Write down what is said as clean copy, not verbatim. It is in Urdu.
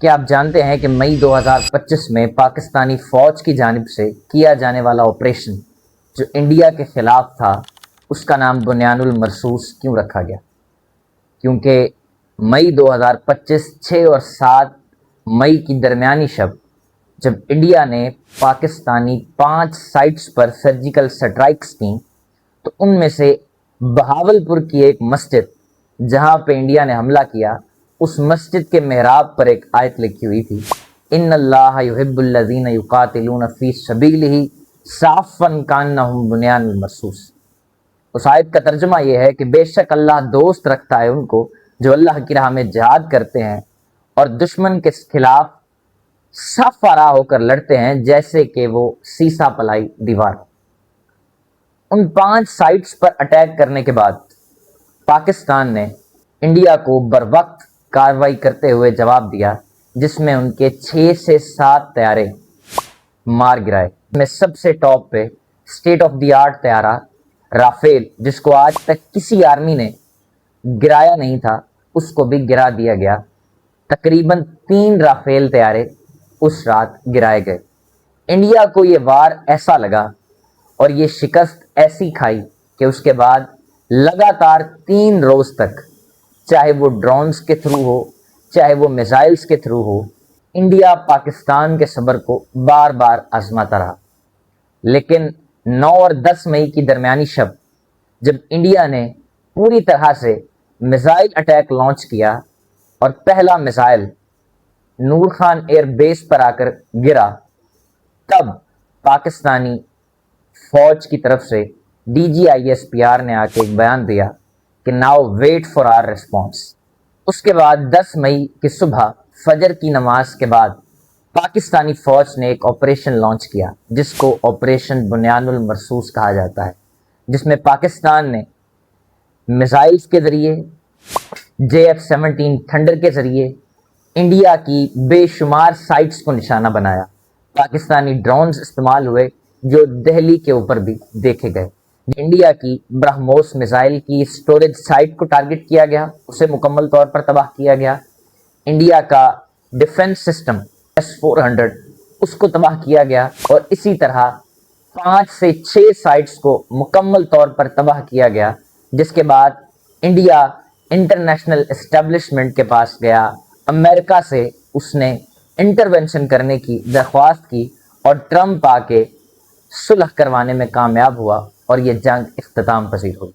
کیا آپ جانتے ہیں کہ مئی 2025 میں پاکستانی فوج کی جانب سے کیا جانے والا آپریشن جو انڈیا کے خلاف تھا اس کا نام بنیان المرصوص کیوں رکھا گیا؟ کیونکہ مئی 2025 6 اور 7 مئی کی درمیانی شب جب انڈیا نے پاکستانی 5 سائٹس پر سرجیکل سٹرائکس کیں تو ان میں سے بہاولپور کی ایک مسجد جہاں پہ انڈیا نے حملہ کیا، اس مسجد کے محراب پر ایک آیت لکھی ہوئی تھی، ان اللہ یحب الذین یقاتلون فی سبیلہ صافا کانہم بنیان المرصوص۔ اس آیت کا ترجمہ یہ ہے کہ بے شک اللہ دوست رکھتا ہے ان کو جو اللہ کی راہ میں جہاد کرتے ہیں اور دشمن کے خلاف صف آرا ہو کر لڑتے ہیں جیسے کہ وہ سیسا پلائی دیوار۔ ان 5 سائٹس پر اٹیک کرنے کے بعد پاکستان نے انڈیا کو بروقت کارروائی کرتے ہوئے جواب دیا، جس میں ان کے 6 سے 7 طیارے مار گرائے۔ میں سب سے ٹاپ پہ اسٹیٹ آف دی آرٹ طیارہ رافیل، جس کو آج تک کسی آرمی نے گرایا نہیں تھا، اس کو بھی گرا دیا گیا۔ تقریباً 3 رافیل طیارے اس رات گرائے گئے۔ انڈیا کو یہ وار ایسا لگا اور یہ شکست ایسی کھائی کہ اس کے بعد لگاتار 3 روز تک، چاہے وہ ڈرونز کے تھرو ہو، چاہے وہ میزائلز کے تھرو ہو، انڈیا پاکستان کے صبر کو بار بار آزماتا رہا۔ لیکن 9 اور 10 مئی کی درمیانی شب جب انڈیا نے پوری طرح سے میزائل اٹیک لانچ کیا اور پہلا میزائل نور خان ایئر بیس پر آ کر گرا، تب پاکستانی فوج کی طرف سے DGISPR نے آ کے ایک بیان دیا کہ now wait for our response. اس کے بعد 10 مئی کی صبح فجر کی نماز کے بعد پاکستانی فوج نے ایک آپریشن لانچ کیا جس کو آپریشن بنیان المرصوص کہا جاتا ہے، جس میں پاکستان نے میزائلز کے ذریعے، JF-17 تھنڈر کے ذریعے انڈیا کی بے شمار سائٹس کو نشانہ بنایا۔ پاکستانی ڈرونز استعمال ہوئے جو دہلی کے اوپر بھی دیکھے گئے۔ انڈیا کی برہموس میزائل کی سٹوریج سائٹ کو ٹارگٹ کیا گیا، اسے مکمل طور پر تباہ کیا گیا۔ انڈیا کا ڈیفنس سسٹم S-400 اس کو تباہ کیا گیا، اور اسی طرح 5 سے 6 سائٹس کو مکمل طور پر تباہ کیا گیا، جس کے بعد انڈیا انٹرنیشنل اسٹیبلشمنٹ کے پاس گیا، امریکہ سے اس نے انٹرونشن کرنے کی درخواست کی اور ٹرمپ آ کے صلح کروانے میں کامیاب ہوا اور یہ جنگ اختتام پذیر ہوئی۔